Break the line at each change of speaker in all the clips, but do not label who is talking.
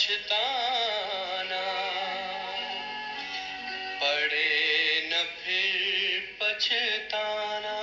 पछताना, पड़े न फिर पछताना।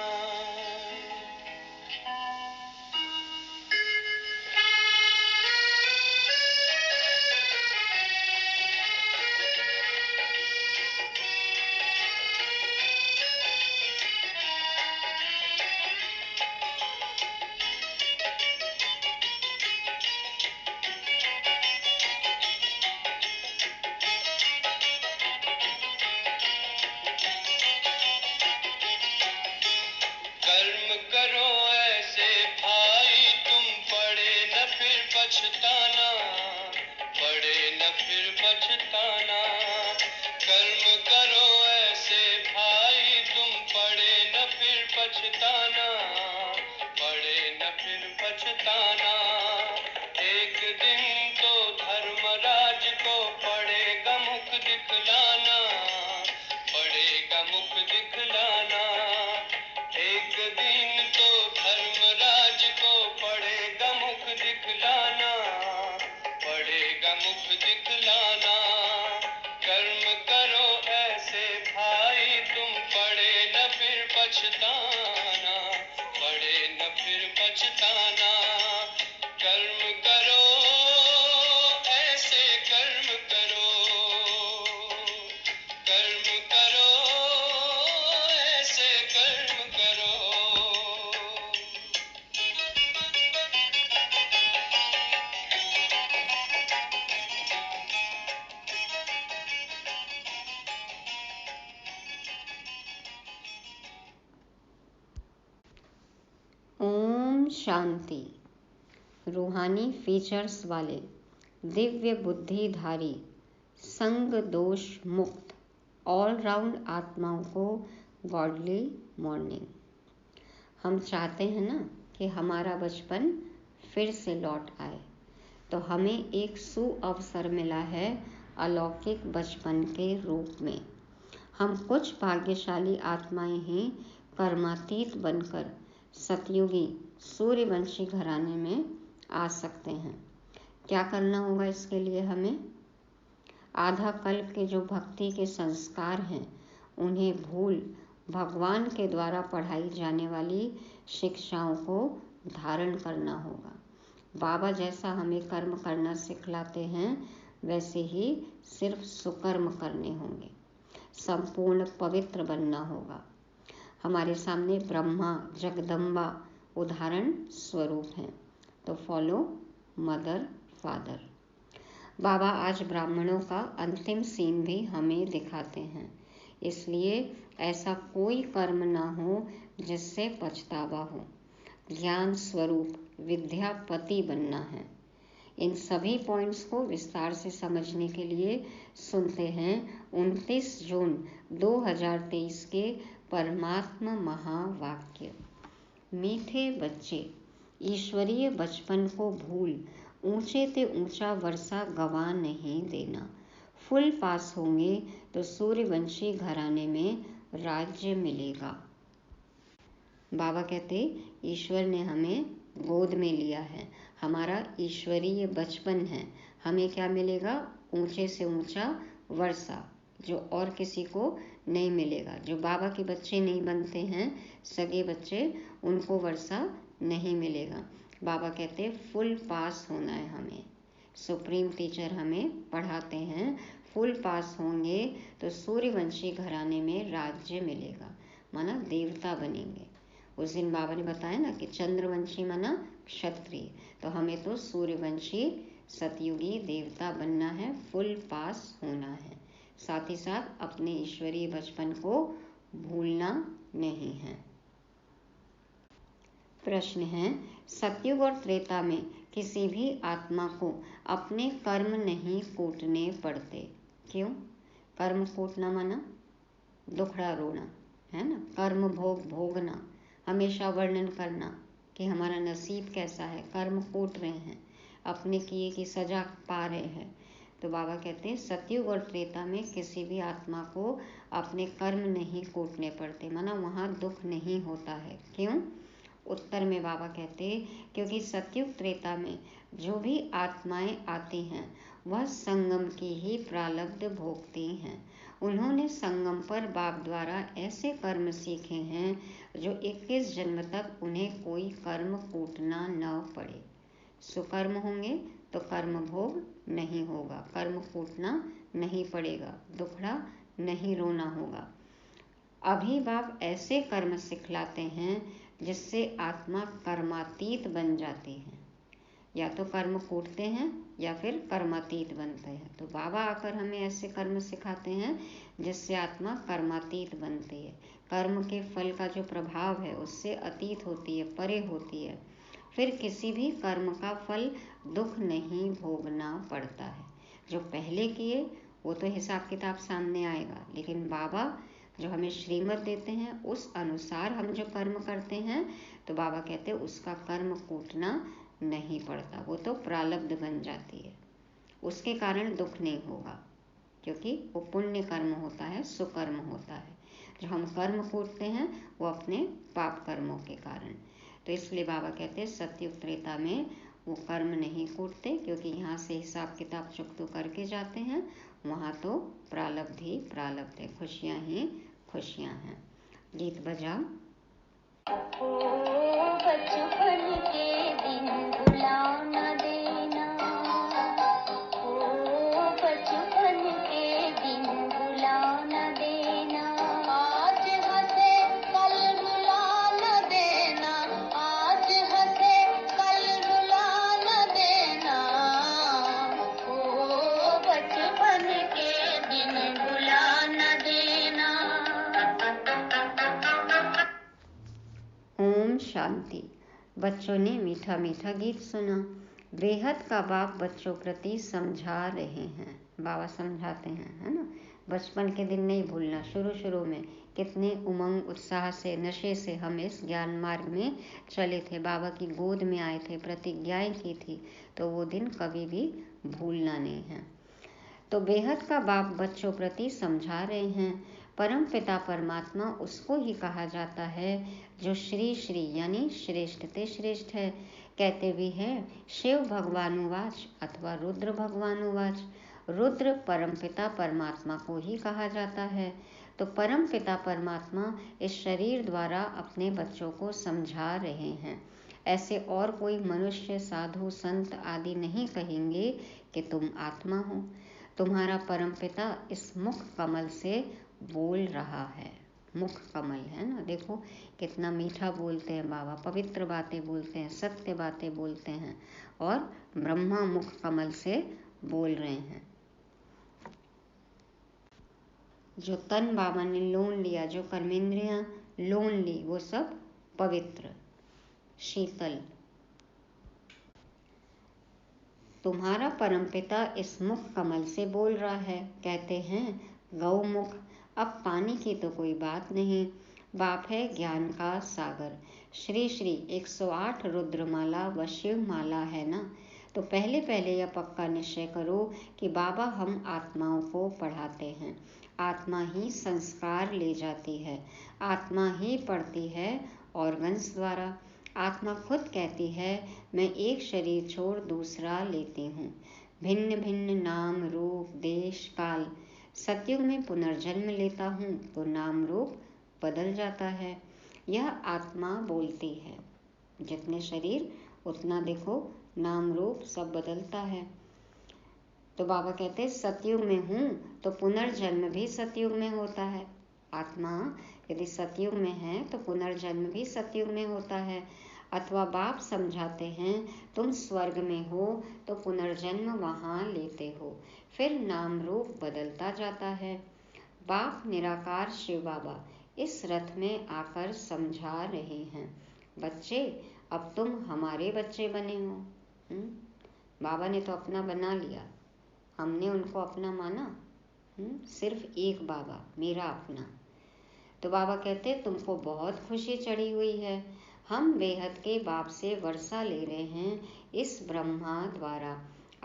कर्म करो ऐसे भाई तुम, पड़े न फिर पछताना, पड़े न फिर पछताना। कर्म करो ऐसे भाई तुम, पड़े न फिर पछताना, पड़े न फिर पछताना। एक दिन तो धर्मराज को पड़ेगा मुख दिखलाना, पड़ेगा मुख दिखलाना। एक दिन तो धर्मराज को पड़ेगा मुख दिखलाना, पड़ेगा मुख दिखलाना। कर्म करो ऐसे भाई तुम, पड़े न फिर पछताना, पड़े न फिर पछताना। कर्म करो ऐसे, कर्म करो, कर्म करो ऐसे, कर्म करो।
ओम शांति। रूहानी फीचर्स वाले दिव्य बुद्धिधारी संग दोष मुक्त ऑलराउंड आत्माओं को गॉडली मॉर्निंग। हम चाहते हैं ना कि हमारा बचपन फिर से लौट आए, तो हमें एक सुअवसर मिला है अलौकिक बचपन के रूप में। हम कुछ भाग्यशाली आत्माएं ही कर्मातीत बनकर सतयुगी सूर्यवंशी घराने में आ सकते हैं। क्या करना होगा इसके लिए? हमें आधा कल्प के जो भक्ति के संस्कार हैं उन्हें भूल भगवान के द्वारा पढ़ाई जाने वाली शिक्षाओं को धारण करना होगा। बाबा जैसा हमें कर्म करना सिखलाते हैं वैसे ही सिर्फ सुकर्म करने होंगे। संपूर्ण पवित्र बनना होगा। हमारे सामने ब्रह्मा जगदम्बा उदाहरण स्वरूप हैं, तो फॉलो मदर फादर। बाबा आज ब्राह्मणों का अंतिम सीन भी हमें दिखाते हैं, इसलिए ऐसा कोई कर्म ना हो जिससे पछतावा हो। ज्ञान स्वरूप विद्यापति बनना है। इन सभी पॉइंट्स को विस्तार से समझने के लिए सुनते हैं 29 जून 2023 के परमात्मा महावाक्य। मीठे बच्चे, ईश्वरीय बचपन को भूल ऊंचे ते ऊंचा वर्षा गवा नहीं देना। फुल पास होंगे तो सूर्यवंशी घराने में राज्य मिलेगा। बाबा कहते ईश्वर ने हमें गोद में लिया है, हमारा ईश्वरीय बचपन है। हमें क्या मिलेगा? ऊंचे से ऊंचा वर्षा, जो और किसी को नहीं मिलेगा। जो बाबा के बच्चे नहीं बनते हैं, सगे बच्चे, उनको वर्षा नहीं मिलेगा। बाबा कहते फुल पास होना है हमें। सुप्रीम टीचर हमें पढ़ाते हैं फुल पास होंगे तो सूर्यवंशी घराने में राज्य मिलेगा, माना देवता बनेंगे। उस दिन बाबा ने बताया ना कि चंद्रवंशी माना क्षत्रिय, तो हमें तो सूर्यवंशी सतयुगी देवता बनना है, फुल पास होना है। साथ ही साथ अपने ईश्वरीय बचपन को भूलना नहीं है। प्रश्न है, सतयुग और त्रेता में किसी भी आत्मा को अपने कर्म नहीं कोटने पड़ते, क्यों? कर्म कोटना माना दुखड़ा रोना है ना, कर्म भोग भोगना, हमेशा वर्णन करना कि हमारा नसीब कैसा है। कर्म कोट रहे हैं, अपने किए की सजा पा रहे हैं। तो बाबा कहते हैं सतयुग और त्रेता में किसी भी आत्मा को अपने कर्म नहीं कोटने पड़ते, माना वहाँ दुख नहीं होता है। क्यों? उत्तर में बाबा कहते क्योंकि सतयुग त्रेता में जो भी आत्माएं आती हैं वह संगम की ही प्रारब्ध भोगती हैं। उन्होंने संगम पर बाप द्वारा ऐसे कर्म सीखे हैं जो 21 जन्म तक उन्हें कोई कर्म कूटना न पड़े। सुकर्म होंगे तो कर्म भोग नहीं होगा, कर्म कूटना नहीं पड़ेगा, दुखड़ा नहीं रोना होगा। अभी बाप ऐसे कर्म सिखलाते हैं जिससे आत्मा कर्मातीत बन जाती है। या तो कर्म कूटते हैं या फिर कर्मातीत बनते हैं। तो बाबा आकर हमें ऐसे कर्म सिखाते हैं जिससे आत्मा कर्मातीत बनती है, कर्म के फल का जो प्रभाव है उससे अतीत होती है, परे होती है। फिर किसी भी कर्म का फल दुख नहीं भोगना पड़ता है। जो पहले किए वो तो हिसाब किताब सामने आएगा, लेकिन बाबा जो हमें श्रीमत देते हैं उस अनुसार हम जो कर्म करते हैं तो बाबा कहते हैं उसका कर्म कूटना नहीं पड़ता, वो तो प्रारब्ध बन जाती है, उसके कारण दुख नहीं होगा, क्योंकि वो पुण्य कर्म होता है, सुकर्म होता है। जो हम कर्म कूटते हैं वो अपने पाप कर्मों के कारण। तो इसलिए बाबा कहते हैं सतयुग त्रेता में वो कर्म नहीं कूटते, क्योंकि यहाँ से हिसाब किताब चुकतो करके जाते हैं, वहाँ तो प्रारब्ध ही प्रारब्ध है, खुशियाँ ही खुशियाँ हैं। गीत बजा।
बचपन के दिन भुला न देना, बचपन के दिन भुला न देना। आज हंसे कल रुला न देना, आज हंसे कल रुला न देना। बचपन के दिन भुला न देना।
ओम शांति। बच्चों ने मीठा मीठा गीत सुना। बेहद का बाप बच्चों प्रति समझा रहे हैं। बाबा समझाते हैं, है ना। बचपन के दिन नहीं भूलना। शुरू में कितने उमंग उत्साह से, नशे से हम इस ज्ञान मार्ग में चले थे, बाबा की गोद में आए थे, प्रतिज्ञाएं की थी, तो वो दिन कभी भी भूलना नहीं है। तो बेहद का बाप बच्चों प्रति समझा रहे हैं। परम पिता परमात्मा उसको ही कहा जाता है जो श्री श्री यानी श्रेष्ठ ते श्रेष्ठ है। कहते भी हैं शिव भगवानुवाच अथवा रुद्र भगवानुवाच। रुद्र परम पिता परमात्मा को ही कहा जाता है। तो परम पिता परमात्मा इस शरीर द्वारा अपने बच्चों को समझा रहे हैं। ऐसे और कोई मनुष्य, साधु, संत आदि नहीं कहेंगे कि तुम आत्मा हो। तुम्हारा परम पिता इस मुख कमल से बोल रहा है। मुख कमल है ना, देखो कितना मीठा बोलते हैं बाबा, पवित्र बातें बोलते हैं, सत्य बातें बोलते हैं, और ब्रह्मा मुख कमल से बोल रहे हैं। जो तन बाबा ने लोन लिया, जो कर्मेंद्रियां लोन ली, वो सब पवित्र, शीतल। तुम्हारा परमपिता इस मुख कमल से बोल रहा है। कहते हैं गौमुख। अब पानी की तो कोई बात नहीं, बाप है ज्ञान का सागर। श्री श्री 108 रुद्रमाला व शिवमाला है ना। तो पहले यह पक्का निश्चय करो कि बाबा हम आत्माओं को पढ़ाते हैं। आत्मा ही संस्कार ले जाती है, आत्मा ही पढ़ती है ऑर्गन्स द्वारा। आत्मा खुद कहती है मैं एक शरीर छोड़ दूसरा लेती हूँ, भिन्न भिन्न नाम रूप देश काल। सतयुग में पुनर्जन्म लेता हूँ तो नाम रूप बदल जाता है। यह आत्मा बोलती है। जितने शरीर उतना देखो नाम रूप सब बदलता है। तो बाबा कहते हैं सतयुग में हूँ तो पुनर्जन्म भी सतयुग में होता है। आत्मा यदि सतयुग में है तो पुनर्जन्म भी सतयुग में होता है। अथवा बाप समझाते हैं तुम स्वर्ग में हो तो पुनर्जन्म वहाँ लेते हो, फिर नाम रूप बदलता जाता है। बाप निराकार शिव बाबा इस रथ में आकर समझा रहे हैं, बच्चे अब तुम हमारे बच्चे बने हो। बाबा ने तो अपना बना लिया, हमने उनको अपना माना। सिर्फ एक बाबा, मेरा अपना। तो बाबा कहते तुमको बहुत खुशी चढ़ी हुई है। हम बेहद के बाप से वर्षा ले रहे हैं इस ब्रह्मा द्वारा।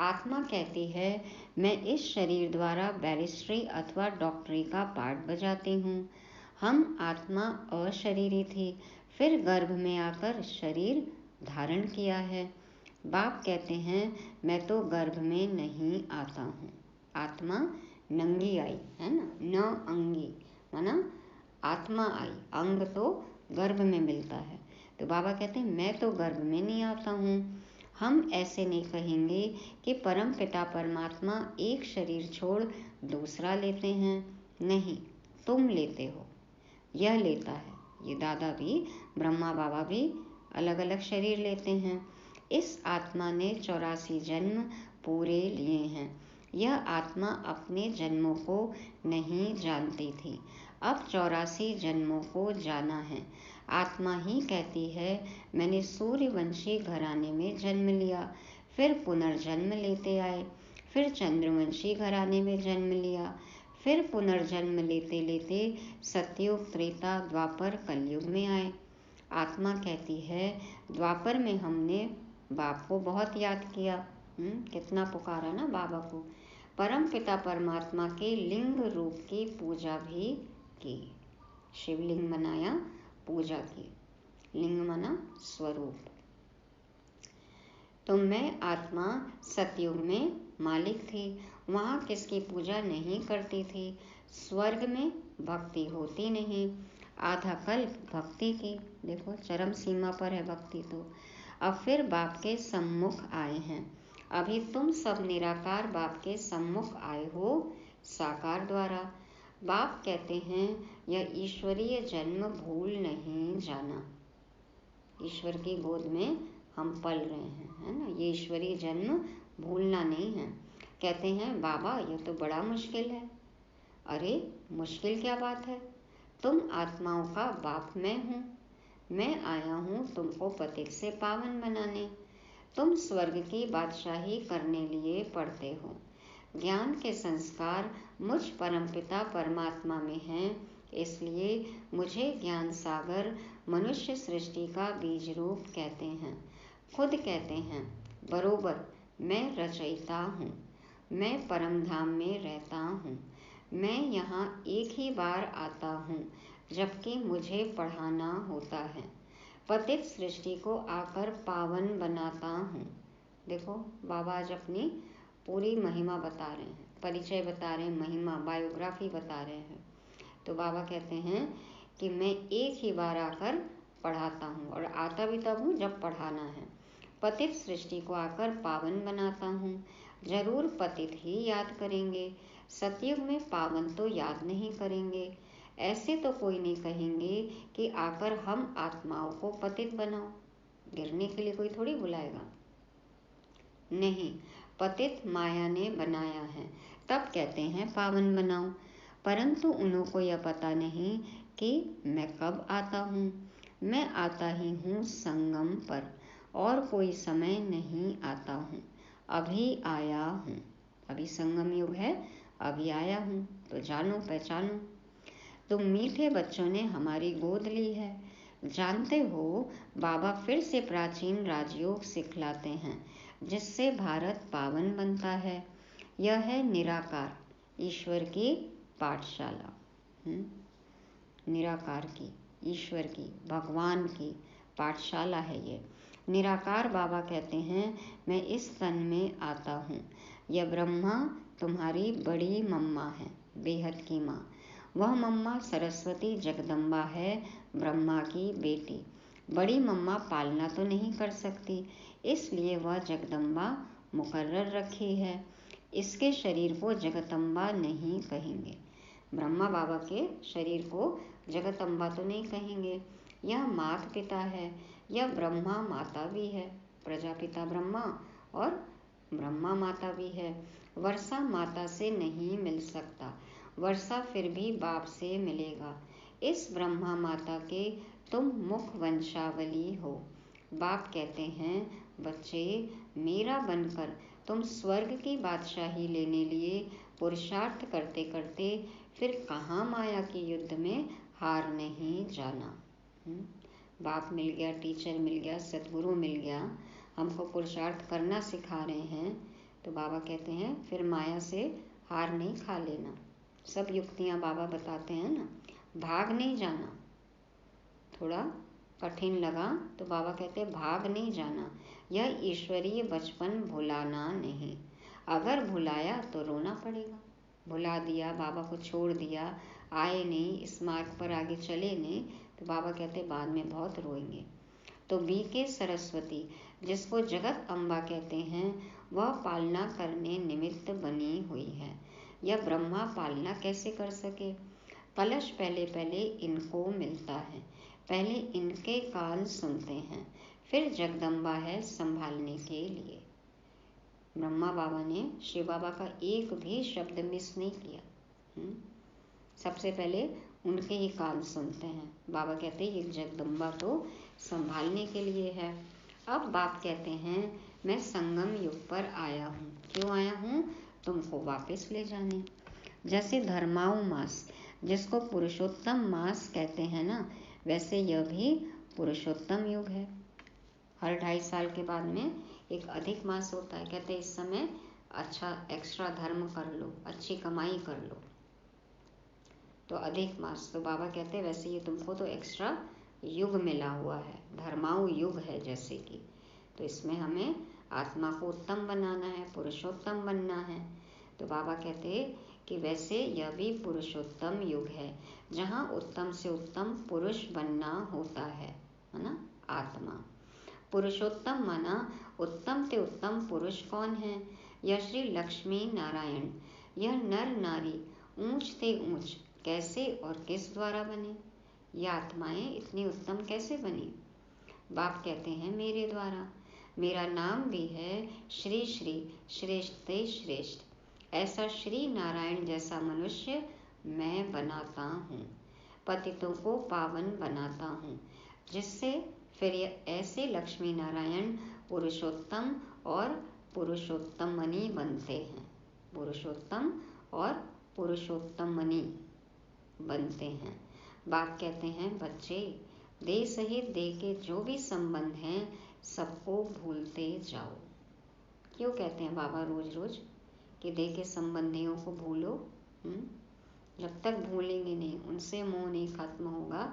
आत्मा कहती है मैं इस शरीर द्वारा बैरिस्ट्री अथवा डॉक्टरी का पाठ बजाती हूँ। हम आत्मा अशरीरी थी, फिर गर्भ में आकर शरीर धारण किया है। बाप कहते हैं मैं तो गर्भ में नहीं आता हूँ। आत्मा नंगी आई है ना, न अंगी माना आत्मा आई, अंग तो गर्भ में मिलता है। तो बाबा कहते हैं मैं तो गर्भ में नहीं आता हूँ। हम ऐसे नहीं कहेंगे कि परम पिता परमात्मा एक शरीर छोड़ दूसरा लेते हैं, नहीं, तुम लेते हो, यह लेता है। ये दादा भी, ब्रह्मा बाबा भी अलग अलग शरीर लेते हैं। इस आत्मा ने 84 जन्म पूरे लिए हैं। यह आत्मा अपने जन्मों को नहीं जानती थी, अब 84 जन्मों को जाना है। आत्मा ही कहती है मैंने सूर्यवंशी घराने में जन्म लिया, फिर पुनर्जन्म लेते आए, फिर चंद्रवंशी घराने में जन्म लिया, फिर पुनर्जन्म लेते लेते सतयुग त्रेता द्वापर कलयुग में आए। आत्मा कहती है द्वापर में हमने बाप को बहुत याद किया, कितना पुकारा ना बाबा को। परम पिता परमात्मा के लिंग रूप की पूजा भी की, शिवलिंग बनाया, पूजा की। लिंग माना स्वरूप। तो मैं आत्मा सतयुग में मालिक थी, वहाँ किसकी पूजा नहीं करती थी। स्वर्ग में भक्ति होती नहीं, आधा कल्प भक्ति की, देखो चरम सीमा पर है भक्ति। तो अब फिर बाप के सम्मुख आए हैं। अभी तुम सब निराकार बाप के सम्मुख आए हो साकार द्वारा। बाप कहते हैं यह ईश्वरीय जन्म भूल नहीं जाना। ईश्वर की गोद में हम पल रहे हैं, है ना, ये ईश्वरीय जन्म भूलना नहीं है। कहते हैं बाबा ये तो बड़ा मुश्किल है। अरे मुश्किल क्या बात है, तुम आत्माओं का बाप मैं हूँ। मैं आया हूँ तुमको पतित से पावन बनाने। तुम स्वर्ग की बादशाही करने लिए पढ़ते हो। ज्ञान के संस्कार मुझ परमपिता परमात्मा में हैं, इसलिए मुझे ज्ञान सागर मनुष्य सृष्टि का बीज रूप कहते हैं। खुद कहते हैं बरोबर मैं रचयिता हूँ, मैं परम धाम में रहता हूँ। मैं यहाँ एक ही बार आता हूँ जबकि मुझे पढ़ाना होता है। पतित सृष्टि को आकर पावन बनाता हूँ। देखो बाबा आज अपनी पूरी महिमा बता रहे हैं, परिचय बता रहे हैं, महिमा बायोग्राफी बता रहे हैं। तो बाबा कहते हैं कि मैं एक ही बार आकर पढ़ाता हूँ, और आता भी तब हूँ जब पढ़ाना है। पतित सृष्टि को आकर पावन बनाता हूँ। जरूर पतित ही याद करेंगे, सतयुग में पावन तो याद नहीं करेंगे। ऐसे तो कोई नहीं कहेंगे कि आकर हम आत्माओं को पतित बनाओ। गिरने के लिए कोई थोड़ी बुलाएगा, नहीं, पतित माया ने बनाया है, तब कहते हैं पावन बनाओ। परंतु उनको यह पता नहीं कि मैं कब आता हूँ। मैं आता ही हूँ संगम पर, और कोई समय नहीं आता हूँ। अभी आया हूँ, अभी संगम युग है, अभी आया हूँ। तो जानो पहचानो। तुम मीठे बच्चों ने हमारी गोद ली है। जानते हो बाबा फिर से प्राचीन राजयोग सिखलाते हैं, जिससे भारत पावन बनता है। यह है निराकार ईश्वर की पाठशाला, निराकार की, ईश्वर की, भगवान की पाठशाला है ये। निराकार बाबा कहते हैं मैं इस तन में आता हूँ। यह ब्रह्मा तुम्हारी बड़ी मम्मा है, बेहद की माँ। वह मम्मा सरस्वती जगदम्बा है, ब्रह्मा की बेटी। बड़ी मम्मा पालना तो नहीं कर सकती, इसलिए वह जगदम्बा मुकर्रर रखी है। इसके शरीर को जगदम्बा नहीं कहेंगे। ब्रह्मा बाबा के शरीर को जगदम्बा तो नहीं कहेंगे। यह माता पिता है, यह ब्रह्मा माता भी है। प्रजापिता ब्रह्मा और ब्रह्मा माता भी है। वर्षा माता से नहीं मिल सकता, वर्षा फिर भी बाप से मिलेगा। इस ब्रह्मा माता के तुम मुख वंशावली हो। बाप कहते हैं बच्चे मेरा बनकर तुम स्वर्ग की बादशाही लेने लिए पुरुषार्थ करते करते फिर कहाँ माया के युद्ध में हार नहीं जाना। बाप मिल गया, टीचर मिल गया, सदगुरु मिल गया, हमको पुरुषार्थ करना सिखा रहे हैं। तो बाबा कहते हैं फिर माया से हार नहीं खा लेना। सब युक्तियाँ बाबा बताते हैं ना, भाग नहीं जाना। थोड़ा कठिन लगा तो बाबा कहते हैं भाग नहीं जाना, यह ईश्वरीय बचपन भुलाना नहीं। अगर भुलाया तो रोना पड़ेगा। भुला दिया, बाबा को छोड़ दिया, आए नहीं, इस मार्ग पर आगे चले नहीं, तो बाबा कहते बाद में बहुत रोएंगे। तो बीके सरस्वती, जिसको जगत अम्बा कहते हैं, वह पालना करने निमित्त बनी हुई है। यह ब्रह्मा पालना कैसे कर सके? कलश पहले पहले इनको मिलता है, पहले इनके कान सुनते हैं, फिर जगदम्बा है संभालने के लिए। ब्रह्मा बाबा ने शिव बाबा का एक भी शब्द मिस नहीं किया। सबसे पहले उनके ही कान सुनते हैं। बाबा कहते हैं ये जगदम्बा तो संभालने के लिए है। अब बाप कहते हैं मैं संगम युग पर आया हूँ। क्यों आया हूँ? तुमको वापस ले जाने। जैसे धर्माऊ मास, जिसको पुरुषोत्तम मास कहते हैं ना, वैसे यह भी पुरुषोत्तम युग है। हर 2.5 साल के बाद में एक अधिक मास होता है। कहते हैं इस समय अच्छा एक्स्ट्रा धर्म कर लो, अच्छी कमाई कर लो, तो अधिक मास। तो बाबा कहते हैं वैसे ये तुमको तो एक्स्ट्रा युग मिला हुआ है, धर्माऊ युग है जैसे कि, तो इसमें हमें आत्मा को उत्तम बनाना है, पुरुषोत्तम बनना है। तो बाबा कहते हैं कि वैसे यह भी पुरुषोत्तम युग है, जहाँ उत्तम से उत्तम पुरुष बनना होता है ना, आत्मा। पुरुषोत्तम माना उत्तम से उत्तम पुरुष कौन है? यह श्री लक्ष्मी नारायण। यह नर नारी ऊंच से ऊंच कैसे और किस द्वारा बने? ये आत्माएं इतनी उत्तम कैसे बनी? बाप कहते हैं मेरे द्वारा। मेरा नाम भी है श्री श्री श्रेष्ठ से श्रेष्ठ। ऐसा श्री नारायण जैसा मनुष्य मैं बनाता हूँ, पतितों को पावन बनाता हूँ, जिससे फिर ऐसे लक्ष्मी नारायण पुरुषोत्तम और पुरुषोत्तमनी बनते हैं। पुरुषोत्तम और पुरुषोत्तमनी बनते हैं। बाप कहते हैं बच्चे, देह सहित देह के जो भी संबंध हैं सबको भूलते जाओ। क्यों कहते हैं बाबा रोज रोज कि देह के संबंधियों को भूलो? जब तक भूलेंगे नहीं, उनसे मोह नहीं खत्म होगा,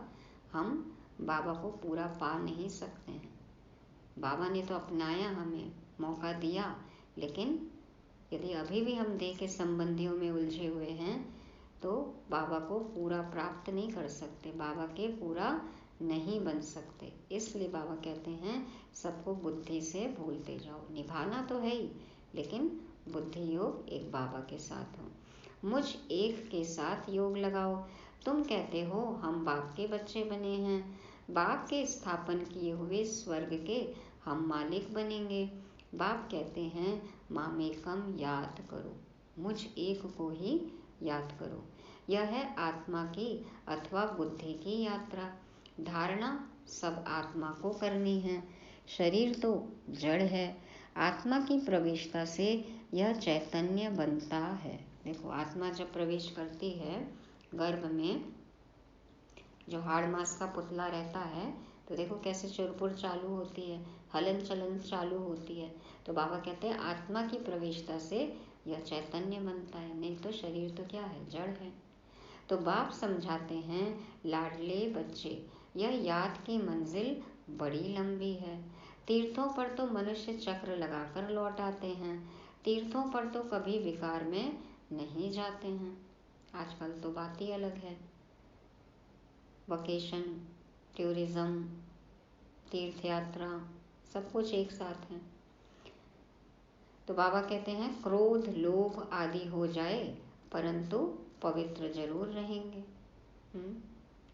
हम बाबा को पूरा पा नहीं सकते हैं। बाबा ने तो अपनाया, हमें मौका दिया, लेकिन यदि अभी भी हम देह के संबंधियों में उलझे हुए हैं तो बाबा को पूरा प्राप्त नहीं कर सकते, बाबा के पूरा नहीं बन सकते। इसलिए बाबा कहते हैं सबको बुद्धि से भूलते जाओ। निभाना तो है ही, लेकिन बुद्धि योग एक बाबा के साथ हो। मुझ एक के साथ योग लगाओ। तुम कहते हो हम बाप के बच्चे बने हैं, बाप के स्थापन किए हुए स्वर्ग के हम मालिक बनेंगे। बाप कहते हैं मामेकम याद करो, मुझ एक को ही याद करो। यह है आत्मा की अथवा बुद्धि की यात्रा। धारणा सब आत्मा को करनी है। शरीर तो जड़ है, आत्मा की प्रवेशता से यह चैतन्य बनता है। देखो आत्मा जब प्रवेश करती है गर्भ में, जो हाड़ मास का पुतला रहता है, तो देखो कैसे चुरपुर चालू होती है, हलन चलन चालू होती है। तो बाबा कहते हैं आत्मा की प्रवेशता से यह चैतन्य बनता है, नहीं तो शरीर तो क्या है, जड़ है। तो बाप समझाते हैं लाडले बच्चे, यह याद की मंजिल बड़ी लंबी है। तीर्थों पर तो मनुष्य चक्र लगाकर लौट आते हैं, तीर्थों पर तो कभी विकार में नहीं जाते हैं। आजकल तो बात ही अलग है, वकेशन, टूरिज्म, तीर्थ यात्रा, सब कुछ एक साथ है। तो बाबा कहते हैं क्रोध लोभ आदि हो जाए परंतु पवित्र जरूर रहेंगे।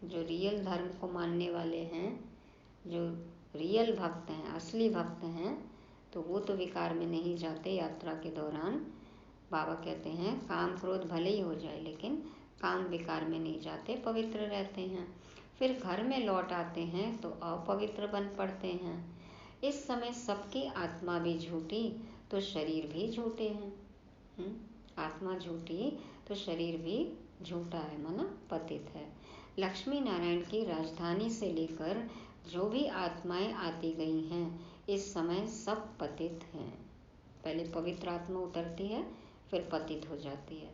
जो रियल धर्म को मानने वाले हैं, जो रियल भक्त हैं, असली भक्त हैं, तो वो तो विकार में नहीं जाते यात्रा के दौरान। बाबा कहते हैं काम क्रोध भले ही हो जाए, लेकिन काम विकार में नहीं जाते, पवित्र रहते हैं। फिर घर में लौट आते हैं तो अपवित्र बन पड़ते हैं। इस समय सबकी आत्मा भी झूठी तो शरीर भी झूठे हैं। आत्मा झूठी तो शरीर भी झूठा है, माना पतित है। लक्ष्मी नारायण की राजधानी से लेकर जो भी आत्माएं आती गई हैं, इस समय सब पतित हैं। पहले पवित्र आत्मा उतरती है, फिर पतित हो जाती है।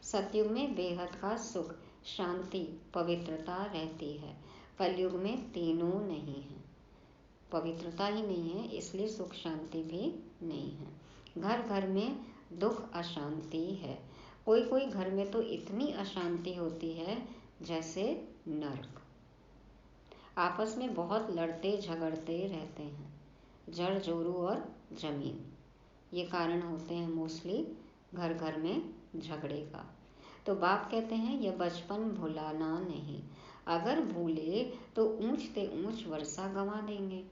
सतयुग में बेहद का सुख, शांति, पवित्रता रहती है। कलयुग में तीनों नहीं है। पवित्रता ही नहीं है, इसलिए सुख शांति भी नहीं है। घर घर में दुख अशांति है। कोई कोई घर में तो इतनी अशांति होती है जैसे नर्क। आपस में बहुत लड़ते झगड़ते रहते हैं, जड़ जोरू और जमीन, ये कारण होते हैं मोस्टली घर घर में झगड़े का। तो बाप कहते हैं यह बचपन भुलाना नहीं, अगर भूले तो ऊंच ते ऊंच वर्षा गंवा देंगे,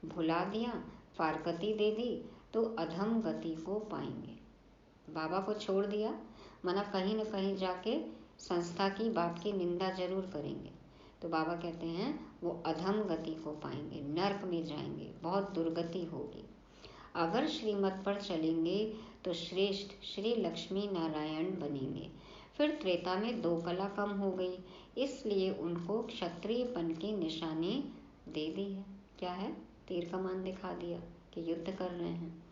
भुला दिया, फारकती दे दी तो अधम गति को पाएंगे। बाबा को छोड़ दिया मना कहीं न कहीं जाके संस्था की बाप की निंदा जरूर करेंगे, तो बाबा कहते हैं वो अधम गति को पाएंगे, नर्क में जाएंगे, बहुत दुर्गति होगी। अगर श्रीमत पर चलेंगे तो श्रेष्ठ श्री लक्ष्मी नारायण बनेंगे। फिर त्रेता में 2 कला कम हो गई, इसलिए उनको क्षत्रियपन की निशानी दे दी है। क्या है? तीर कमान दिखा दिया कि युद्ध कर रहे हैं।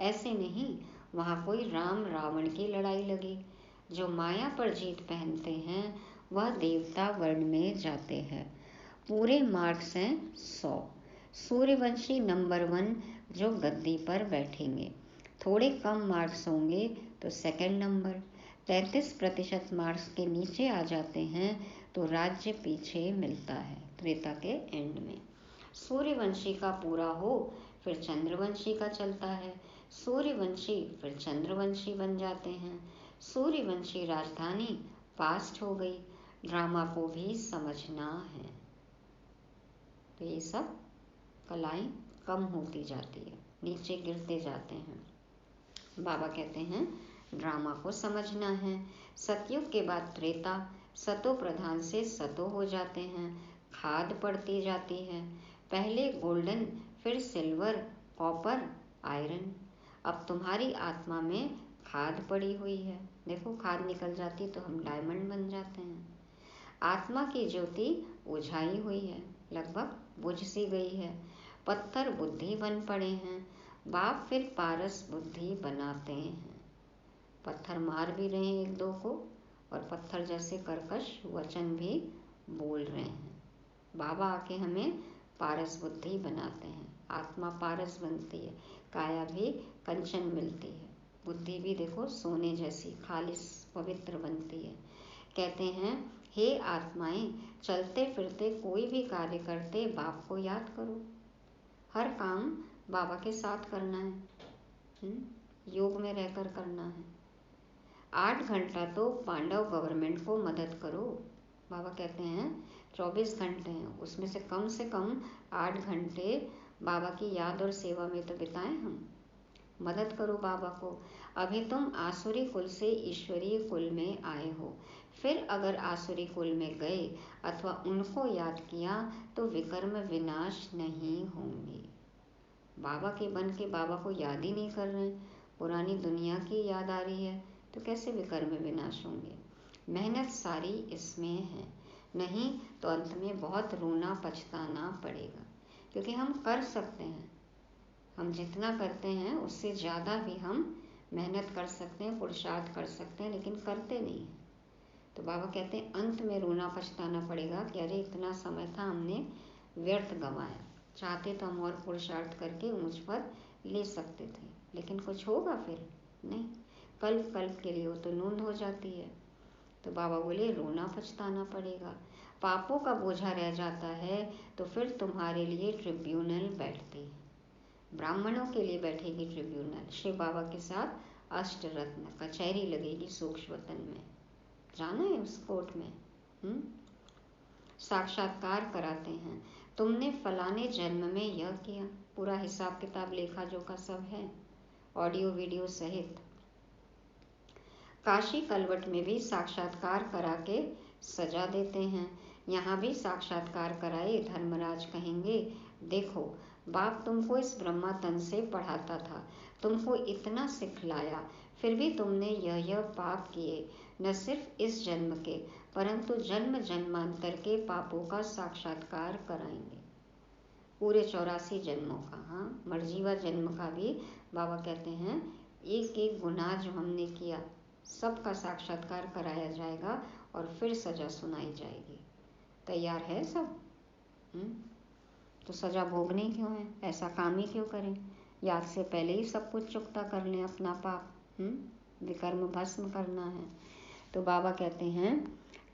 ऐसे नहीं, वहाँ कोई राम रावण की लड़ाई लगी। जो माया पर जीत पहनते हैं वह देवता वर्ण में जाते हैं। पूरे मार्क्स हैं 100। सूर्यवंशी नंबर 1 जो गद्दी पर बैठेंगे। थोड़े कम मार्क्स होंगे तो सेकंड नंबर। 33% मार्क्स के नीचे आ जाते हैं तो राज्य पीछे मिलता है त्रेता के एंड में। सूर्यवंशी का पूरा हो फिर चंद्रवंशी का चलता है। सूर्यवंशी फिर चंद्रवंशी बन जाते हैं। सूर्यवंशी राजधानी पास्ट हो गई। ड्रामा को भी समझना है। तो ये सब कलाएं कम होती जाती है, नीचे गिरते जाते हैं। बाबा कहते हैं ड्रामा को समझना है। सतयुग के बाद त्रेता, सतो प्रधान से सतो हो जाते हैं, खाद पड़ती जाती है। पहले गोल्डन, फिर सिल्वर, कॉपर, आयरन। अब तुम्हारी आत्मा में खाद पड़ी हुई है। देखो खाद निकल जाती तो हम डायमंड बन जाते हैं। आत्मा की ज्योति उझाई हुई है, लगभग बुझ सी गई है। पत्थर बुद्धि बन पड़े हैं। बाप फिर पारस बुद्धि बनाते हैं। पत्थर मार भी रहे हैं 1-2 को और पत्थर जैसे कर्कश वचन भी बोल रहे हैं। बाबा आके हमें पारस बुद्धि बनाते हैं। आत्मा पारस बनती है, काया भी कंचन मिलती है, बुद्धि भी देखो सोने जैसी खालिस पवित्र बनती है। कहते हैं हे आत्माएं, चलते फिरते कोई भी कार्य करते बाप को याद करो। हर काम बाबा के साथ करना है, योग में रहकर करना है। 8 घंटा तो पांडव गवर्नमेंट को मदद करो। बाबा कहते हैं 24 घंटे हैं, उसमें से कम 8 घंटे बाबा की याद और सेवा में तो बिताएं हम। मदद करो बाबा को। अभी तुम आसुरी कुल से ईश्वरीय कुल में आए हो, फिर अगर आसुरी कुल में गए अथवा उनको याद किया तो विकर्म विनाश नहीं होंगे। बाबा के बन के बाबा को याद ही नहीं कर रहे, पुरानी दुनिया की याद आ रही है, तो कैसे विकर्म विनाश होंगे। मेहनत सारी इसमें है, नहीं तो अंत में बहुत रोना पछताना पड़ेगा। क्योंकि हम कर सकते हैं, हम जितना करते हैं उससे ज़्यादा भी हम मेहनत कर सकते हैं, पुरुषार्थ कर सकते हैं, लेकिन करते नहीं हैं। तो बाबा कहते हैं अंत में रोना पछताना पड़ेगा कि अरे इतना समय था हमने व्यर्थ गंवाया। चाहते तो हम और पुरुषार्थ करके ऊंच पद ले सकते थे, लेकिन कुछ होगा फिर नहीं। कल्प के लिए वो तो नूंद हो जाती है। तो बाबा बोले रोना पछताना पड़ेगा। पापों का बोझा रह जाता है तो फिर तुम्हारे लिए ट्रिब्यूनल बैठती है। ब्राह्मणों के लिए बैठेगी ट्रिब्यूनल। शिव बाबा के साथ अष्टरत्न कचहरी लगेगी सूक्ष्मतन में, जाना है उस कोर्ट में। साक्षात्कार कराते हैं, तुमने फलाने जन्म में यह किया, पूरा हिसाब किताब लेखा जोखा सब है, ऑडियो वीडियो सहित। काशी कलवट में भी साक्षात्कार करा के सजा देते हैं। यहाँ भी साक्षात्कार कराए धर्मराज कहेंगे देखो बाप तुमको इस ब्रह्मा तन से पढ़ाता था, तुमको इतना सिखलाया, फिर भी तुमने यह पाप किए, न सिर्फ इस जन्म के परंतु जन्म जन्मांतर के पापों का साक्षात्कार कराएंगे, पूरे 84 जन्मों का। हाँ, मर्जीवा जन्म का भी बाबा कहते हैं एक एक गुनाह जो हमने किया सबका साक्षात्कार कराया जाएगा और फिर सजा सुनाई जाएगी। तैयार है सब? तो सजा भोगनी क्यों है, ऐसा काम ही क्यों करें, याद से पहले ही सब कुछ चुकता कर लें अपना पाप, विकर्म भस्म करना है। तो बाबा कहते हैं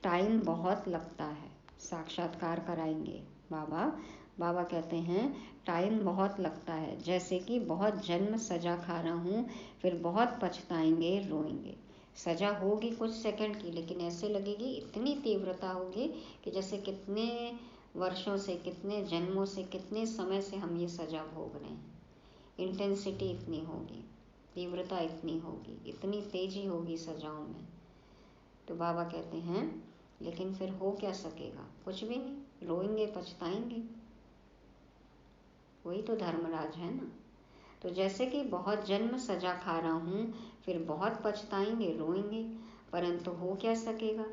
टाइम बहुत लगता है, साक्षात्कार कराएंगे बाबा कहते हैं टाइम बहुत लगता है, जैसे कि बहुत जन्म सजा खा रहा हूँ, फिर बहुत पछताएंगे, रोएंगे। सजा होगी कुछ सेकंड की, लेकिन ऐसे लगेगी, इतनी तीव्रता होगी कि जैसे कितने वर्षों से, कितने जन्मों से, कितने समय से हम ये सजा भोग रहे हैं। इंटेंसिटी इतनी होगी, तीव्रता इतनी होगी, इतनी तेजी होगी सजाओं में। तो बाबा कहते हैं लेकिन फिर हो क्या सकेगा, कुछ भी नहीं, रोएंगे, पछताएंगे, वही तो धर्मराज है ना। तो जैसे कि बहुत जन्म सजा खा रहा हूँ, फिर बहुत पछताएंगे, रोएंगे, परंतु हो क्या सकेगा,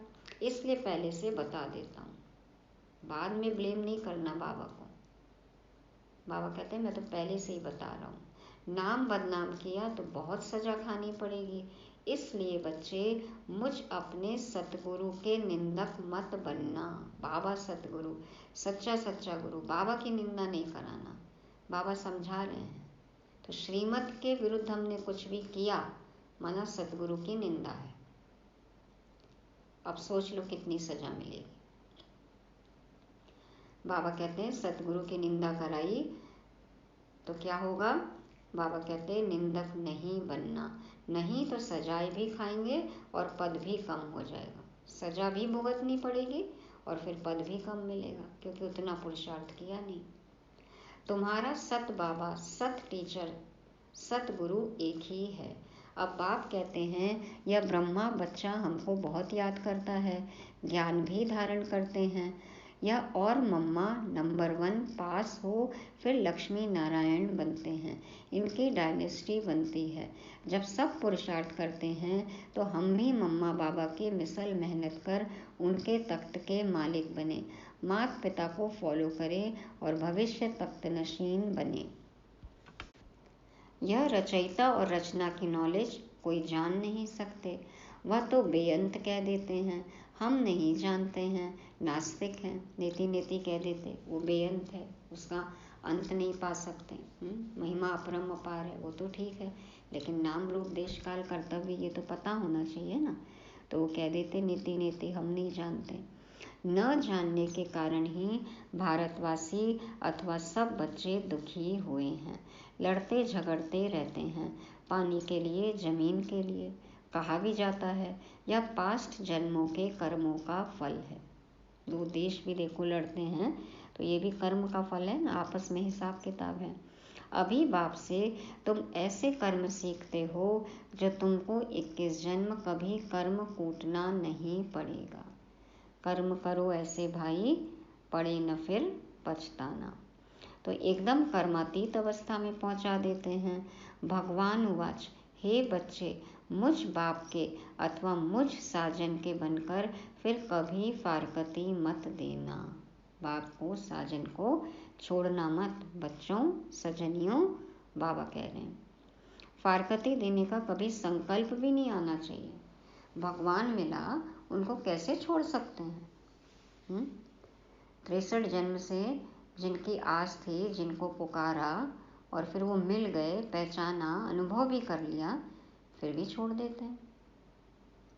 इसलिए पहले से बता देता हूँ, बाद में ब्लेम नहीं करना बाबा को। बाबा कहते हैं मैं तो पहले से ही बता रहा हूँ, नाम बदनाम किया तो बहुत सजा खानी पड़ेगी, इसलिए बच्चे मुझ अपने सतगुरु के निंदक मत बनना। बाबा सतगुरु, सच्चा सच्चा गुरु, बाबा की निंदा नहीं कराना, बाबा समझा रहे हैं। तो श्रीमत के विरुद्ध हमने कुछ भी किया माना सतगुरु की निंदा है। अब सोच लो कितनी सजा मिलेगी। बाबा कहते हैं सतगुरु की निंदा कराई तो क्या होगा, बाबा कहते हैं निंदक नहीं बनना, नहीं तो सजाएं भी खाएंगे और पद भी कम हो जाएगा, सजा भी भुगतनी पड़ेगी और फिर पद भी कम मिलेगा, क्योंकि उतना पुरुषार्थ किया नहीं। तुम्हारा सत बाबा, सत टीचर, सतगुरु एक ही है। अब बाप कहते हैं यह ब्रह्मा बच्चा हमको बहुत याद करता है, ज्ञान भी धारण करते हैं, यह और मम्मा नंबर 1 पास हो, फिर लक्ष्मी नारायण बनते हैं, इनकी डायनेस्टी बनती है। जब सब पुरुषार्थ करते हैं तो हम भी मम्मा बाबा की मिसल मेहनत कर उनके तख्त के मालिक बने, माता पिता को फॉलो करें और भविष्य तख्त नशीन बने। यह रचयिता और रचना की नॉलेज कोई जान नहीं सकते, वह तो बेअंत कह देते हैं, हम नहीं जानते हैं, नास्तिक हैं, नेति नेति कह देते, वो बेअंत है, उसका अंत नहीं पा सकते। महिमा अपरम अपार है, वो तो ठीक है, लेकिन नाम रूप देश काल कर्तव्य ये तो पता होना चाहिए ना। तो वो कह देते नेति नेति, हम नहीं जानते। न जानने के कारण ही भारतवासी अथवा सब बच्चे दुखी हुए हैं, लड़ते झगड़ते रहते हैं, पानी के लिए, जमीन के लिए। कहा भी जाता है यह पास्ट जन्मों के कर्मों का फल है। दो देश भी देखो लड़ते हैं तो ये भी कर्म का फल है ना, आपस में हिसाब किताब है। अभी बाप से तुम ऐसे कर्म सीखते हो जो तुमको 21 जन्म कभी कर्म कूटना नहीं पड़ेगा। कर्म करो ऐसे भाई, पड़े न फिर पछताना। तो एकदम कर्मातीत अवस्था में पहुंचा देते हैं। भगवान उवाच, हे बच्चे मुझ बाप के अथवा मुझ साजन के बनकर फिर कभी फारकती मत देना। बाप को, साजन को छोड़ना मत। बच्चों, सजनियों, बाबा कह रहे हैं फारकती देने का कभी संकल्प भी नहीं आना चाहिए। भगवान मिला, उनको कैसे छोड़ सकते हैं। 63 जन्म से जिनकी आस थी, जिनको पुकारा और फिर वो मिल गए, पहचाना, अनुभव भी कर लिया, फिर भी छोड़ देते हैं।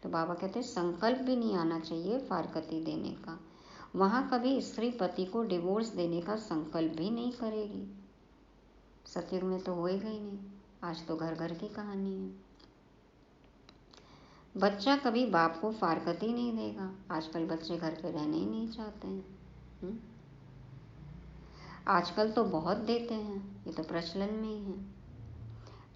तो बाबा कहते हैं संकल्प भी नहीं आना चाहिए फारकती देने का। वहाँ कभी स्त्री पति को डिवोर्स देने का संकल्प भी नहीं करेगी। सतयुग में तो होएगा ही नहीं, आज तो घर घर की कहानी है। बच्चा कभी बाप को फारकती नहीं देगा। आजकल बच्चे घर पे रहने ही नहीं चाहते हैं। आजकल तो बहुत देते हैं, ये तो प्रचलन में ही है,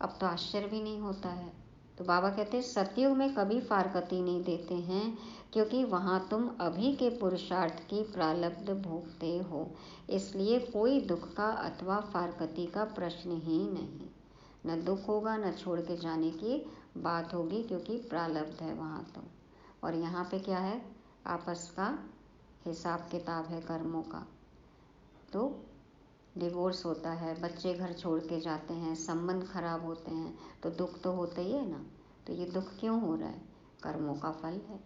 अब तो आश्चर्य भी नहीं होता है। तो बाबा कहते हैं सतयुग में कभी फारकती नहीं देते हैं, क्योंकि वहाँ तुम अभी के पुरुषार्थ की प्रारब्ध भोगते हो, इसलिए कोई दुख का अथवा फारकती का प्रश्न ही नहीं। न दुख होगा, न छोड़ के जाने की बात होगी, क्योंकि प्रारब्ध है वहाँ तो। और यहाँ पे क्या है, आपस का हिसाब किताब है कर्मों का। तो डिवोर्स होता है, बच्चे घर छोड़ के जाते हैं, संबंध खराब होते हैं, तो दुख तो होता ही है ना। तो ये दुख क्यों हो रहा है, कर्मों का फल है।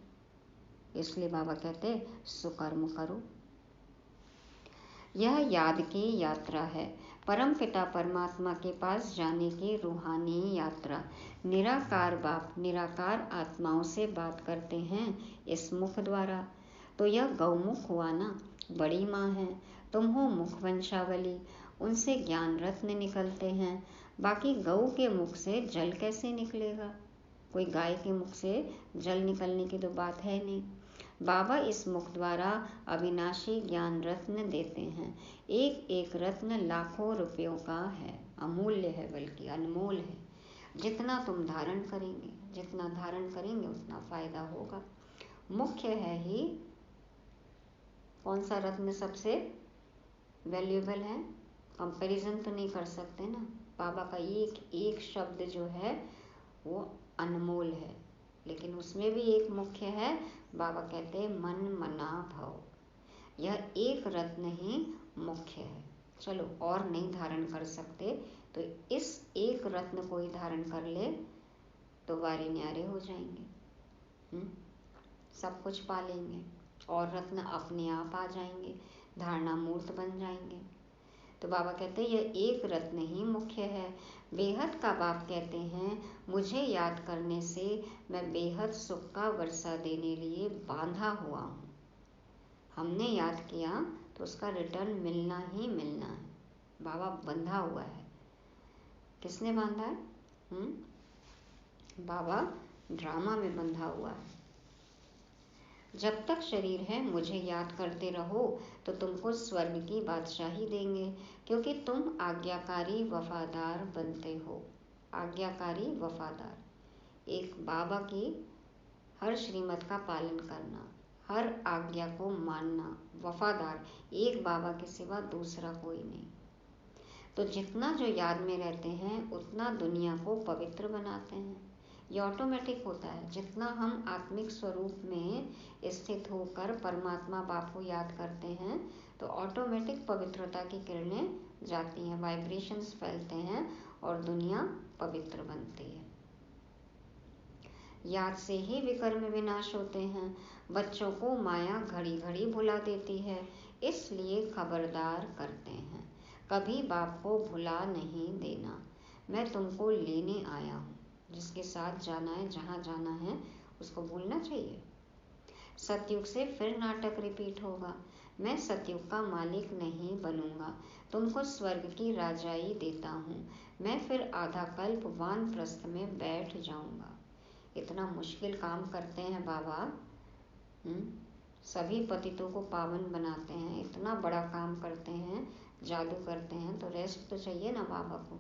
इसलिए बाबा कहते सुकर्म करो। यह याद की यात्रा है, परम पिता परमात्मा के पास जाने की रूहानी यात्रा। निराकार बाप निराकार आत्माओं से बात करते हैं इस मुख द्वारा। तो यह गौमुख हुआ ना, बड़ी माँ है, तुम हो मुख वंशावली, उनसे ज्ञान रत्न निकलते हैं। बाकी गऊ के मुख से जल कैसे निकलेगा? कोई गाय के मुख से जल निकलने की तो बात है नहीं। बाबा इस मुख द्वारा अविनाशी ज्ञान रत्न देते हैं। एक एक रत्न लाखों रुपयों का है, अमूल्य है, बल्कि अनमोल है। जितना तुम धारण करेंगे, जितना धारण करेंगे उतना फायदा होगा। मुख्य है ही कौन सा रत्न सबसे वैल्यूएबल है, कंपैरिजन तो नहीं कर सकते ना। बाबा का एक एक शब्द जो है वो अनमोल है, लेकिन उसमें भी एक मुख्य है। बाबा कहते हैं मन मना भव। यह एक रत्न ही मुख्य है। चलो और नहीं धारण कर सकते तो इस एक रत्न को ही धारण कर ले तो वारे न्यारे हो जाएंगे, सब कुछ पा लेंगे और रत्न अपने आप आ जाएंगे, धारणा मूर्त बन जाएंगे। तो बाबा कहते हैं यह एक रत्न ही मुख्य है। बेहद का बाप कहते हैं मुझे याद करने से मैं बेहद सुख का वर्षा देने लिए बांधा हुआ हूँ। हमने याद किया तो उसका रिटर्न मिलना ही मिलना है। बाबा बंधा हुआ है। किसने बांधा है? बाबा ड्रामा में बंधा हुआ है। जब तक शरीर है मुझे याद करते रहो तो तुमको स्वर्ग की बादशाही देंगे, क्योंकि तुम आज्ञाकारी वफादार बनते हो। आज्ञाकारी वफादार, एक बाबा की हर श्रीमत का पालन करना, हर आज्ञा को मानना, वफादार, एक बाबा के सिवा दूसरा कोई नहीं। तो जितना जो याद में रहते हैं उतना दुनिया को पवित्र बनाते हैं। ये ऑटोमेटिक होता है। जितना हम आत्मिक स्वरूप में स्थित होकर परमात्मा बाप को याद करते हैं तो ऑटोमेटिक पवित्रता की किरणें जाती हैं, वाइब्रेशंस फैलते हैं और दुनिया पवित्र बनती है। याद से ही विकर्म विनाश होते हैं। बच्चों को माया घड़ी घड़ी भुला देती है, इसलिए खबरदार करते हैं कभी बाप को भुला नहीं देना। मैं तुमको लेने आया हूँ। जिसके साथ जाना है, जहाँ जाना है, उसको भूलना चाहिए। सतयुग से फिर नाटक रिपीट होगा। मैं सतयुग का मालिक नहीं बनूंगा, तुमको स्वर्ग की राजाई देता हूँ। मैं फिर आधा कल्प वानप्रस्थ में बैठ जाऊंगा। इतना मुश्किल काम करते हैं बाबा, सभी पतितों को पावन बनाते हैं, इतना बड़ा काम करते हैं, जादू करते हैं, तो रेस्ट तो चाहिए ना बाबा को।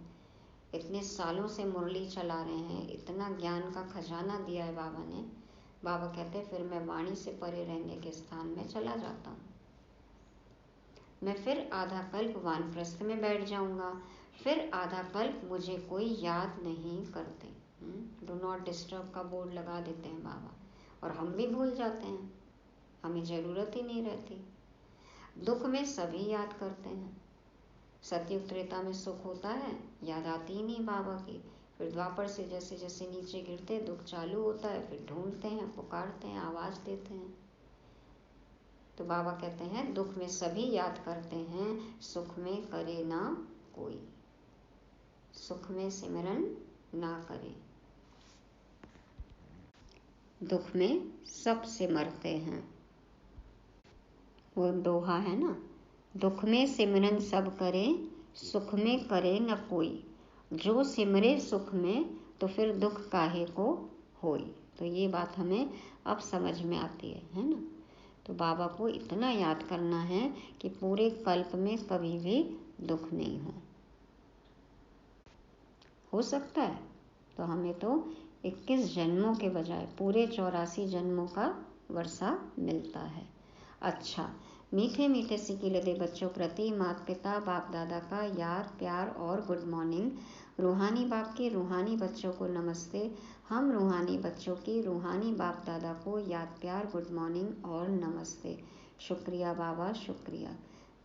इतने सालों से मुरली चला रहे हैं, इतना ज्ञान का खजाना दिया है बाबा ने। बाबा कहते हैं फिर मैं वाणी से परे रहने के स्थान में चला जाता हूँ। मैं फिर आधा कल्प वानप्रस्थ में बैठ जाऊंगा, फिर आधा कल्प मुझे कोई याद नहीं करते। डू नॉट डिस्टर्ब का बोर्ड लगा देते हैं बाबा, और हम भी भूल जाते हैं, हमें ज़रूरत ही नहीं रहती। दुख में सभी याद करते हैं। सतयुग त्रेता में सुख होता है, याद आती ही नहीं बाबा की। फिर द्वापर से जैसे जैसे नीचे गिरते दुख चालू होता है, फिर ढूंढते हैं, पुकारते हैं, आवाज़ देते हैं। तो बाबा कहते हैं दुख में सभी याद करते हैं, सुख में करे ना कोई। सुख में सिमरन ना करे, दुख में सब सिमरते हैं। वो दोहा है ना, दुख में सिमरन सब करे, सुख में करे न कोई। जो सिमरे सुख में तो फिर दुख काहे को होई। तो ये बात हमें अब समझ में आती है ना। तो बाबा को इतना याद करना है कि पूरे कल्प में कभी भी दुख नहीं हो सकता है तो हमें तो 21 जन्मों के बजाय पूरे 84 जन्मों का वर्षा मिलता है। अच्छा, मीठे मीठे सिकिलदे बच्चों प्रति माता पिता बाप दादा का याद प्यार और गुड मॉर्निंग। रूहानी बाप के रूहानी बच्चों को नमस्ते। हम रूहानी बच्चों की रूहानी बाप दादा को याद प्यार गुड मॉर्निंग और नमस्ते। शुक्रिया बाबा, शुक्रिया।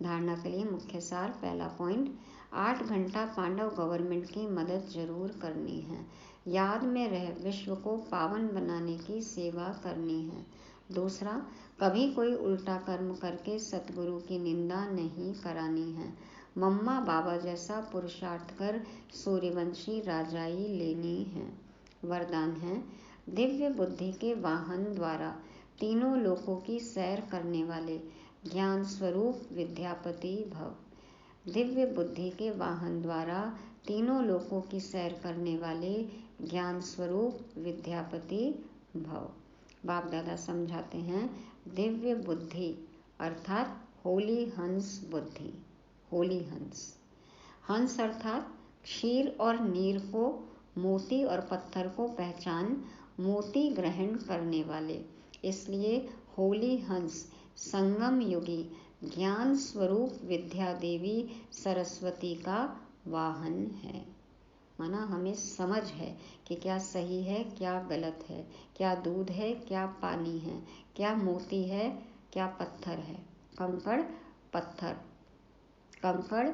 धारणा के लिए मुख्य सार। पहला पॉइंट, 8 घंटा पांडव गवर्नमेंट की मदद जरूर करनी है। याद में रह विश्व को पावन बनाने की सेवा करनी है। दूसरा, कभी कोई उल्टा कर्म करके सतगुरु की निंदा नहीं करानी है। मम्मा बाबा जैसा पुरुषार्थ कर सूर्यवंशी राजाई लेनी है। वरदान है, दिव्य बुद्धि के वाहन द्वारा तीनों लोकों की सैर करने वाले ज्ञान स्वरूप विद्यापति भव। दिव्य बुद्धि के वाहन द्वारा तीनों लोकों की सैर करने वाले ज्ञान स्वरूप विद्यापति भव। बाप दादा समझाते हैं, दिव्य बुद्धि अर्थात होली हंस बुद्धि। होली हंस, हंस अर्थात क्षीर और नीर को, मोती और पत्थर को पहचान मोती ग्रहण करने वाले, इसलिए होली हंस संगम युगी ज्ञान स्वरूप विद्या देवी सरस्वती का वाहन है। माना हमें समझ है कि क्या सही है क्या गलत है, क्या दूध है क्या पानी है, क्या मोती है क्या पत्थर है। कंकड़ पत्थर, कंकड़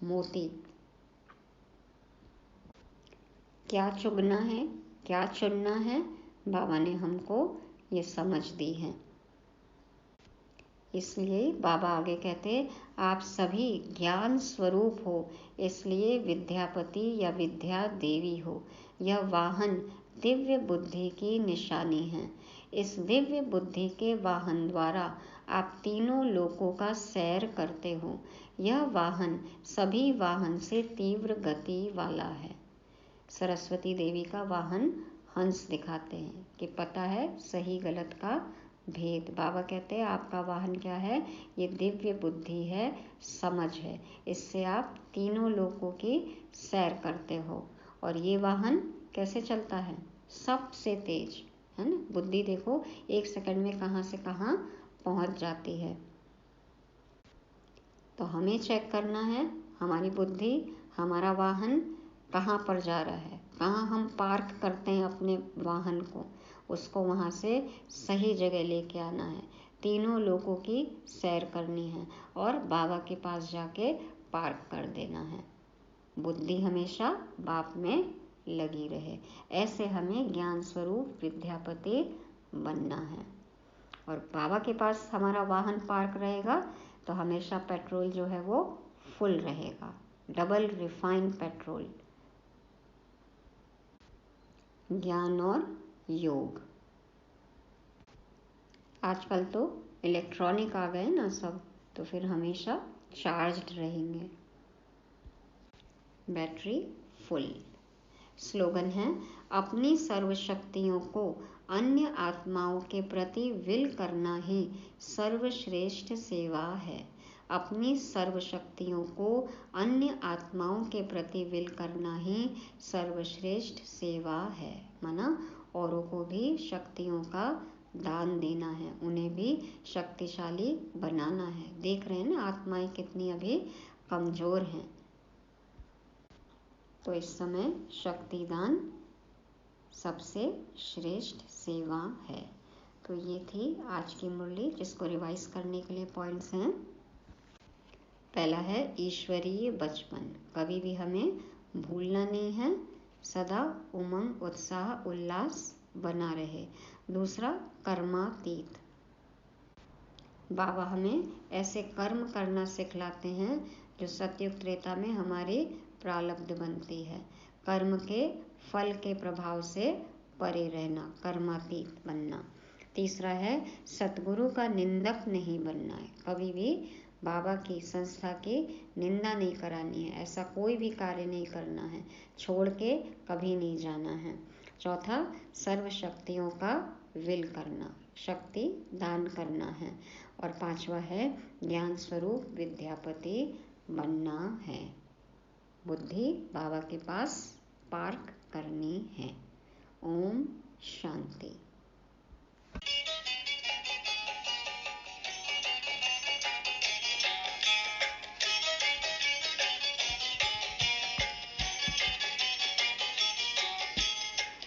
मोती, क्या चुगना है क्या चुनना है, बाबा ने हमको ये समझ दी है। इसलिए बाबा आगे कहते, आप सभी ज्ञान स्वरूप हो, इसलिए विद्यापति या विद्या देवी हो। यह वाहन दिव्य बुद्धि की निशानी है। इस दिव्य बुद्धि के वाहन द्वारा आप तीनों लोकों का सैर करते हो। यह वाहन सभी वाहन से तीव्र गति वाला है। सरस्वती देवी का वाहन हंस दिखाते हैं कि पता है सही गलत का भेद। बाबा कहते हैं आपका वाहन क्या है, ये दिव्य बुद्धि है, समझ है, इससे आप तीनों लोकों की सैर करते हो। और ये वाहन कैसे चलता है, सबसे तेज है ना। बुद्धि देखो 1 सेकंड में कहाँ से कहाँ पहुँच जाती है। तो हमें चेक करना है हमारी बुद्धि, हमारा वाहन कहाँ पर जा रहा है, कहाँ हम पार्क करते हैं अपने वाहन को, उसको वहाँ से सही जगह लेके आना है। तीनों लोगों की सैर करनी है और बाबा के पास जाके पार्क कर देना है। बुद्धि हमेशा बाप में लगी रहे, ऐसे हमें ज्ञान स्वरूप विद्यापति बनना है। और बाबा के पास हमारा वाहन पार्क रहेगा तो हमेशा पेट्रोल जो है वो फुल रहेगा, डबल रिफाइंड पेट्रोल। ज्ञान और योग, आजकल तो इलेक्ट्रॉनिक आ गए ना सब, तो फिर हमेशा चार्ज्ड रहेंगे, बैटरी फुल। स्लोगन है, अपनी सर्वशक्तियों को अन्य आत्माओं के प्रति विल करना ही सर्वश्रेष्ठ सेवा है। अपनी सर्वशक्तियों को अन्य आत्माओं के प्रति विल करना ही सर्वश्रेष्ठ सेवा है। माना औरों को भी शक्तियों का दान देना है, उन्हें भी शक्तिशाली बनाना है। देख रहे हैं ना आत्माएं कितनी अभी कमजोर हैं, तो इस समय शक्ति दान सबसे श्रेष्ठ सेवा है। तो ये थी आज की मुरली, जिसको रिवाइज करने के लिए पॉइंट्स हैं। पहला है ईश्वरीय बचपन, कभी भी हमें भूलना नहीं है, सदा उमंग उत्साह उल्लास बना रहे। दूसरा कर्मातीत, बाबा हमें ऐसे कर्म करना सिखलाते हैं जो सतयुग त्रेता में हमारी प्रारब्ध बनती है। कर्म के फल के प्रभाव से परे रहना, कर्मातीत बनना। तीसरा है सतगुरु का निंदक नहीं बनना है, कभी भी बाबा की संस्था की निंदा नहीं करानी है, ऐसा कोई भी कार्य नहीं करना है, छोड़ के कभी नहीं जाना है। चौथा सर्व शक्तियों का विल करना, शक्ति दान करना है। और पांचवा है ज्ञान स्वरूप विद्यापति बनना है। बुद्धि बाबा के पास पार्क करनी है। ओम शांति।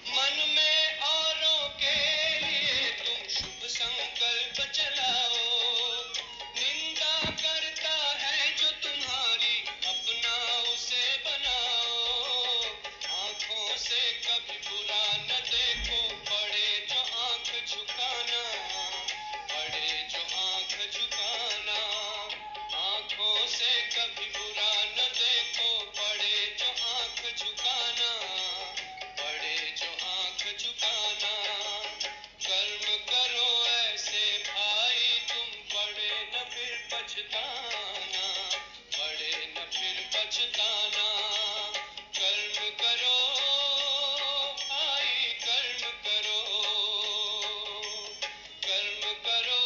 मन में औरों के लिए तुम शुभ संकल्प चलाओ, निंदा करता है जो तुम्हारी अपना उसे बनाओ, आंखों से कभी करो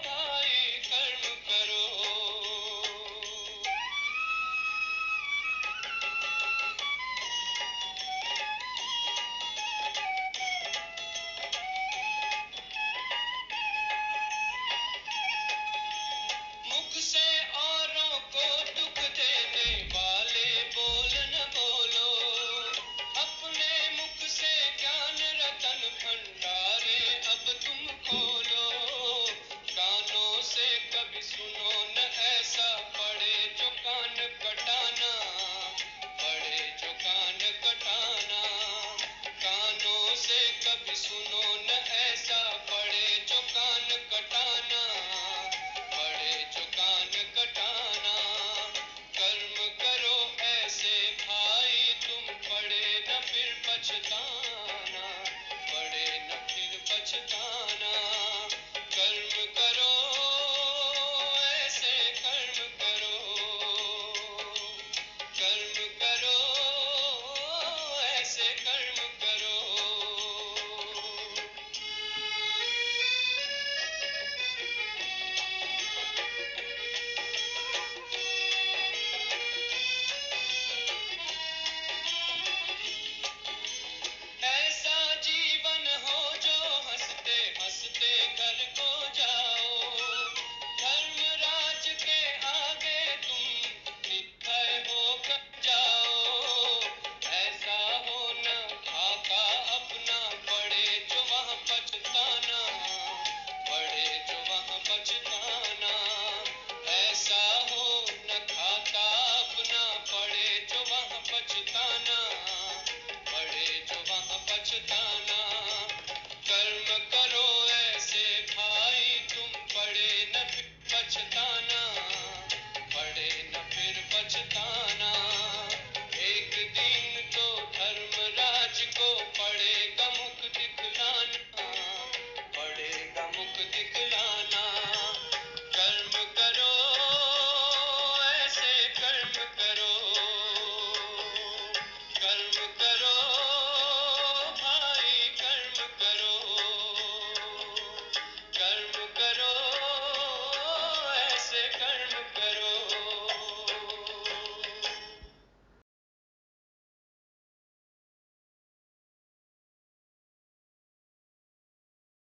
भाई कर्म करो। मुख से औरों को दुख देने वाले बोल न बोलो, अपने मुख से ज्ञान रतन भंडारे अब तुम खोलो। कानों से कभी सुनो न ऐसा, पड़े जो कान कटाना, पड़े जो कान कटाना। कानों से कभी सुनो न ऐसा, पड़े जो कान कटाना, पड़े जो कान कटाना। कर्म करो ऐसे भाई तुम, पड़े न फिर पछताना, पड़े न फिर पछताना। कर्म करो ऐसे कर्म करो, कर्म करो ऐसे कर्म करो। ऐसा जीवन हो जो हंसते हंसते घर को जाओ, धर्मराज के आगे तुम निर्भय होकर जाओ। ऐसा हो न खाका अपना, पड़े जो वहाँ पछताना, पड़े जो वहाँ पछताना। ऐसा हो न खाका अपना, पड़े जो वहाँ पछताना, पड़े जो वहाँ पछताना। कर्म करो ऐसे भाई तुम, पड़े न फिर पछताना, पड़े न फिर पछताना। एक दिन तो धर्मराज को पड़ेगा मुख दिखलाना, पड़ेगा मुख दिखलाना। कर्म करो ऐसे कर्म करो, कर्म करो भाई कर्म करो, कर्म करो ऐसे कर्म